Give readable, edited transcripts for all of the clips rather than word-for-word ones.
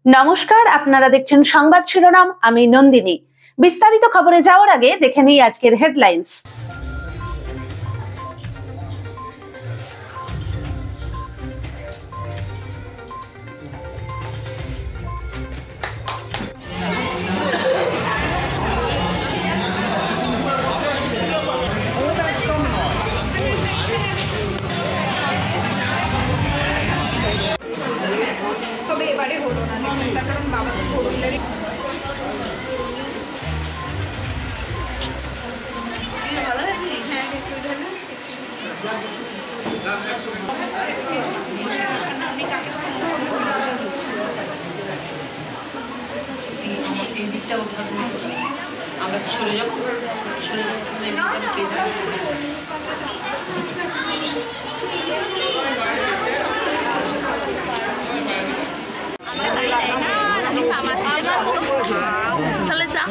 নমস্কার, আপনারা দেখছেন সংবাদ শিরোনাম। আমি নন্দিনী। বিস্তারিত খবরে যাওয়ার আগে দেখে নিই আজকের হেডলাইন্স। আমরা সরে যাবো চলে যা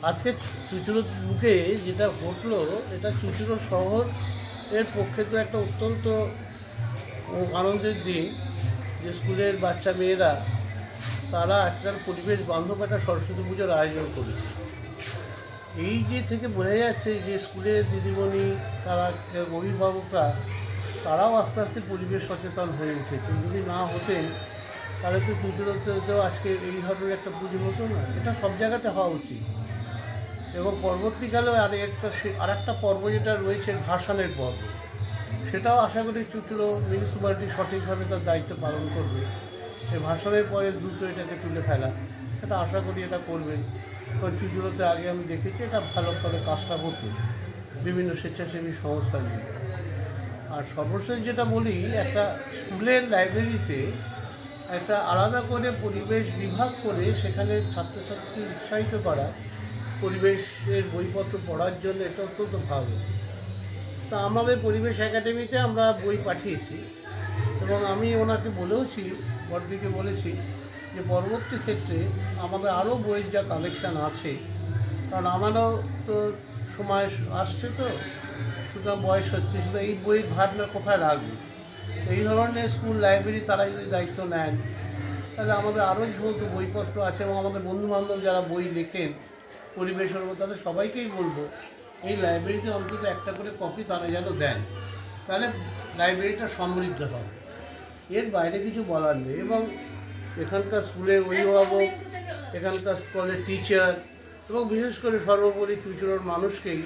আজকে চুঁচুড়ো বুকে যেটা ঘটলো, এটা চুঁচুড়ো শহর এর পক্ষে তো একটা অত্যন্ত আনন্দের দিন যে স্কুলের বাচ্চা মেয়েরা তারা একটা পরিবেশ বান্ধব একটা সরস্বতী পুজোর আয়োজন করেছে। এই যে থেকে বোঝা যাচ্ছে যে স্কুলের দিদিমণি, তারা অভিভাবকরা তারাও আস্তে আস্তে পরিবেশ সচেতন হয়ে উঠেছে। যদি না হতেন তাহলে তো চুঁচুড়োতেও আজকে এই ধরনের একটা পুজো হতো না। এটা সব জায়গাতে হওয়া উচিত। এবং পরবর্তীকালেও আর একটা পর্ব যেটা রয়েছে ভাসানের পর্ব, সেটাও আশা করি চুঁচুড়ো মিউনিসিপ্যালিটি সঠিকভাবে তার দায়িত্ব পালন করবে। এই ভাসানের পরে দ্রুত এটাকে তুলে ফেলা, সেটা আশা করি এটা করবেন। কারণ চুঁচুড়োতে আগে আমি দেখেছি এটা ভালো করে কাজটা হতো বিভিন্ন স্বেচ্ছাসেবী সংস্থা নিয়ে। আর সর্বশেষ যেটা বলি, একটা স্কুলের লাইব্রেরিতে একটা আলাদা করে পরিবেশ বিভাগ করে সেখানে ছাত্রছাত্রী উৎসাহিত করা পরিবেশের বইপত্র পড়ার জন্য, এটা অত্যন্ত ভালো। তা আমাদের পরিবেশ একাডেমিতে আমরা বই পাঠিয়েছি এবং আমি ওনাকে বলেওছি, বড়দিকে বলেছি যে পরবর্তী ক্ষেত্রে আমাদের আরও বইয়ের যা কালেকশান আছে, কারণ আমারও তো সময় আসছে, তো সুতরাং বয়স হচ্ছে, শুধু এই বইয়ের ভাবনা কোথায় রাখবে। এই ধরনের স্কুল লাইব্রেরি তারা যদি দায়িত্ব নেন তাহলে আমাদের আরও যেহেতু বইপত্র আছে এবং আমাদের বন্ধুবান্ধব যারা বই লেখেন পরিবেশের উপর, তাদের সবাইকেই বলবো এই লাইব্রেরিতে অন্তত একটা করে কপি তারা যেন দেন, তাহলে লাইব্রেরিটা সমৃদ্ধ হবে। এর বাইরে কিছু বলার নেই। এবং এখানকার স্কুলের অভিভাবক, এখানকার স্কুলের টিচার এবং বিশেষ করে সর্বোপরি চুঁচুড়োর মানুষকেই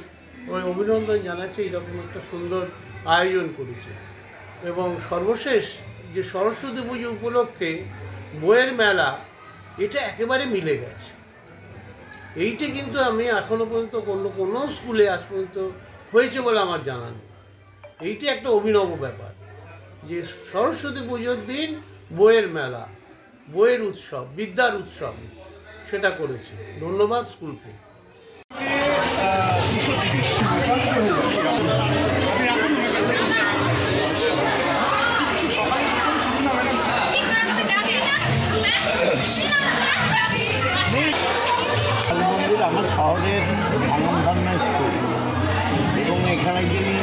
ওই অভিনন্দন জানাচ্ছে এইরকম একটা সুন্দর আয়োজন করেছে। এবং সর্বশেষ যে সরস্বতী পুজো উপলক্ষে বইয়ের মেলা, এটা একেবারে মিলে গেছে। এইটা কিন্তু আমি এখনও পর্যন্ত কোনো স্কুলে আজ পর্যন্ত হয়েছে বলে আমার জানা নেই। এইটা একটা অভিনব ব্যাপার যে সরস্বতী পুজোর দিন বইয়ের মেলা, বইয়ের উৎসব, বিদ্যার উৎসব, সেটা করেছে। ধন্যবাদ স্কুলকে। আমার শহরের স্বনামধন্য স্কুল এবং এখানে যিনি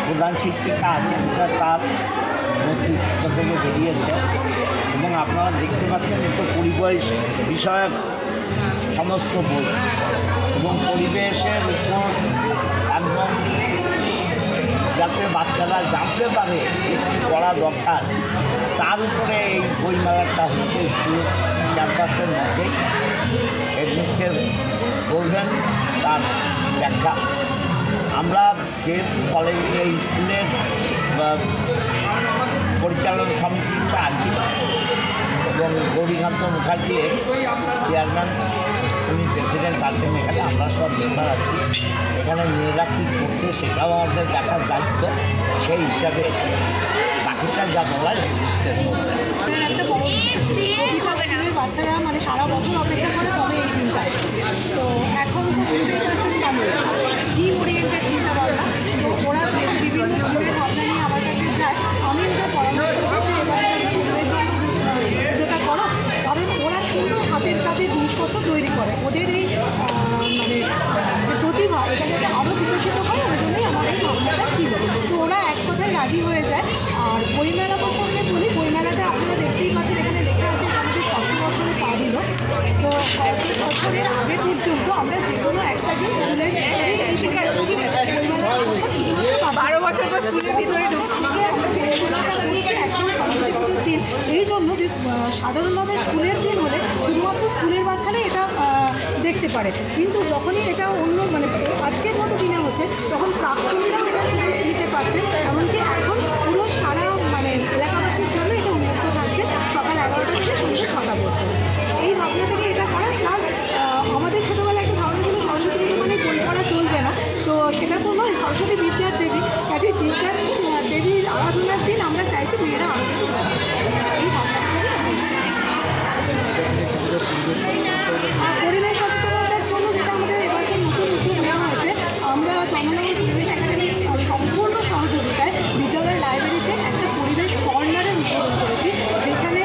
প্রধান শিক্ষিকা আছেন তার মস্তিষ্ক থেকে বেরিয়েছে এবং আপনারা দেখতে পাচ্ছেন এত পরিবেশ বিষয়ক সমস্ত বই এবং পরিবেশের উপর একদম যাতে বাচ্চারা জানতে পারে যে কী করা দরকার, তার উপরে এই বইমেলাটা হচ্ছে স্কুল ক্যাম্পাসের মধ্যেই। হেডমিস্ট্রেস বলবেন তার ব্যাখ্যা। আমরা যেহেতু কলেজে স্কুলের পরিচালনা সমিতিটা আছি এবং গৌরীকান্ত মুখার্জি চেয়ারম্যান উনি প্রেসিডেন্ট আছেন এখানে, আমরা সব মেম্বার আছি। এখানে মেয়েরা কী করছে সেটাও আমাদের দেখার দায়িত্ব, সেই হিসাবে এসে বাকিটা যা বলার লিস্টের মধ্যে। একটা বড় প্রতিটা স্কুলের বাচ্চারা মানে সারা বছর অপেক্ষা করে তবে এই দিনটা। তো এখন তো বুঝতেই পারছেন কি ওরিয়েন্টেড চিন্তাভাবনা, তো ওরা যে বিভিন্ন ধরনের ভাবনা নিয়ে আমার কাছে যায়, আমি ওটা পরামর্শ করতে যেটা করো, কারণ ওরা সুন্দর হাতের কাজে জিনিসপত্র তৈরি করে। ওদের এই মানে যে প্রতিভা এটা যাতে আরও বিকশিত হয়, ওই জন্যই আমার এই ভাবনাটা ছিল। তো ওরা এক কথায় রাজি হয়ে যায়। আর বইমেলা প্রসঙ্গে বলি, বইমেলাটা আপনারা দেখতেই পাচ্ছেন, এখানে লেখা আছে আমাদের 6 বছরে পা দিল। তো 6 বছরের আগে পর্যন্ত আমরা যে কোনো একটা দিন স্কুলের বইমেলা 12 বছর পর স্কুলের ভিতরে দিন। এই জন্য যে সাধারণভাবে স্কুলের দিন হলে শুধুমাত্র স্কুলের বাচ্চারা এটা দেখতে পারে, কিন্তু যখনই এটা অন্য মানে আজকের মতো দিনে হচ্ছে তখন প্রাক্তনীরা নিতে পারছে। এমনকি এখন পুরো সারা মানে এলাকাবাসীর জন্য এটা উন্মুক্ত থাকছে সকাল 11টা থেকে সন্ধ্যে 6টা পর্যন্ত। এই ভাবনা থেকে এটা করা, প্লাস আমাদের ছোটোবেলায় একটা ভাবনা ছিল সরস্বতী পুজো মানে বই পড়া চলবে না, তো সেটা তো নয়। সরস্বতী বিদ্যার দেবী, কাজে বিদ্যার দেবীর আরাধনার দিন আমরা চাইছি মেয়েরা আরও বেশি এই ভাবনা। পরিবেশ সচেতনতার জন্য যেটা আমাদের এবছর নতুন উদ্যোগ নেওয়া হয়েছে, আমরা চন্দ্রনগর পরিবেশ একাডেমির সম্পূর্ণ সহযোগিতায় বিদ্যালয়ের লাইব্রেরিতে একটা পরিবেশ কর্নারের উদ্বোধন করেছি, যেখানে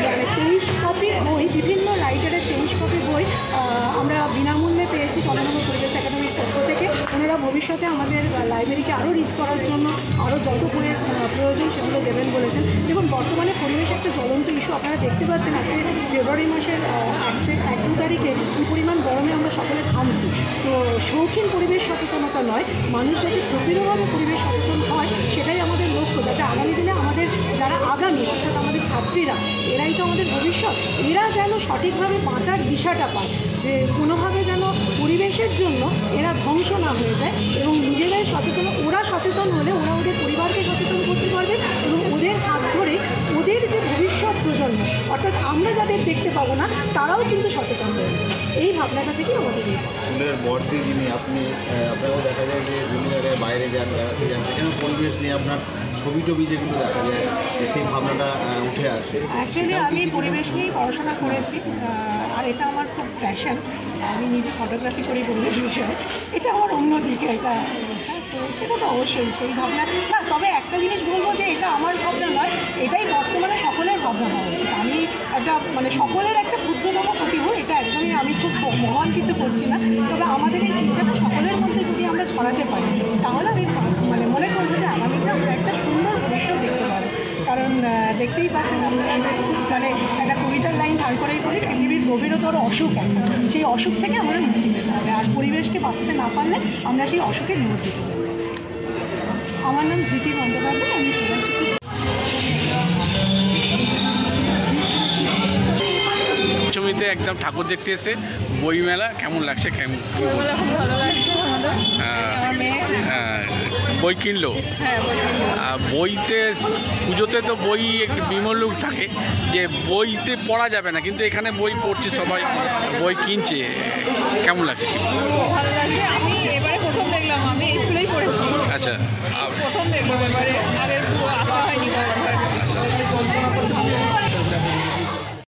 মানে 23 কপি বই, বিভিন্ন রাইটারের 23 কপি বই আমরা বিনামূল্যে পেয়েছি চন্দ্রনগর পরিবেশ একাডেমির পক্ষ থেকে। ওনারা ভবিষ্যতে আমাদের লাইব্রেরিকে আরও রিচ করার জন্য আরও যত বইয়ের প্রয়োজন সেগুলো দেবেন বলেছেন। দেখুন, বর্তমানে পরিবেশ একটা জ্বলন্ত ইস্যু। আপনারা দেখতে পাচ্ছেন আজকে ফেব্রুয়ারি মাসের 1-2 তারিখে কী পরিমাণ গরমে আমরা সকলে ঘামছি। তো শৌখিন পরিবেশ সচেতনতা নয়, মানুষ যাতে প্রকৃতভাবে পরিবেশ সচেতন হয় সেটাই আমাদের লক্ষ্য, যাতে আগামী দিনে আমাদের যারা আগামী অর্থাৎ আমাদের ছাত্রীরা, এরাই তো আমাদের ভবিষ্যৎ, এরা যেন সঠিকভাবে বাঁচার দিশাটা পায়, যে কোনোভাবে যেন পরিবেশের জন্য এরা ধ্বংস না হয়ে যায়, এবং নিজেরাই সচেতন। ওরা সচেতন হলে ওরা ওদের পরিবারকে সচেতন করতে পারবে, এবং ওদের হাত ধরে ওদের যে ভবিষ্যৎ প্রজন্ম অর্থাৎ আমরা যাদের দেখতে পাবো না তারাও কিন্তু সচেতন হয়ে যাবে। এই ভাবনাটা থেকে আমাদের স্কুলের বড়দি যিনি আপনি, আপনারাও দেখা যায় যে বিভিন্ন জায়গায় বাইরে যান, বেড়াতে যান, সেখানে পরিবেশ নিয়ে আপনার ছবি টবি যেগুলো দেখা যায় সেই ভাবনাটা উঠে আসে। অ্যাকচুয়ালি আমি পরিবেশ নিয়েই পড়াশোনা করেছি, আর এটা আমার খুব প্যাশন। আমি নিজে ফটোগ্রাফি করি পরিবেশ বিষয়ে, এটা আমার অন্য দিকে। এটা তো সেটা তো অবশ্যই সেই ভাবনা না। তবে একটা জিনিস বলবো যে এটা আমার ভাবনা নয়, এটাই বর্তমানে সকলের ভাবনা হওয়া উচিত। আমি একটা মানে সকলের একটা ক্ষুদ্রতম প্রতিভ, এটা একদমই আমি খুব মহান কিছু করছি না। তবে আমাদের এই চিন্তাটা সকলের মধ্যে যদি আমরা ছড়াতে পারি, তাহলে আমি মানে মনে করবো যে আগামীতে আমরা একটা সুন্দর ভবিষ্যৎ দেখতে পাবো। কারণ দেখতেই পাচ্ছেন মানে একটা কবিতার লাইন ধার করেই বলি, পৃথিবীর গভীরতর অসুখ একটা, সেই অসুখ থেকে আমাদের মুক্তি পেতে হবে। আর পরিবেশকে বাঁচাতে না পারলে আমরা সেই অসুখে নিমজ্জিত হয়ে যাচ্ছি। আমার নাম ধৃতি বন্দ্যোপাধ্যায়, আমি প্রধান শিক্ষক। পঞ্চমীতে একদম ঠাকুর দেখতে এসে বইমেলা কেমন লাগছে? বইমেলা খুব ভালো লাগছে আমাদের। বই কিনলো? বইতে পুজোতে তো বই একটু বিমূল্য থাকে, যে বইতে পড়া যাবে না, কিন্তু এখানে বই পড়ছে সবাই, বই কিনছে, কেমন লাগছে? ভালো লাগছে। আমি এবারে প্রথম দেখলাম, আমি স্কুলেই পড়েছি। আচ্ছা, প্রথম দেখলাম এবারে, আগের আসা হয়নি। আচ্ছা।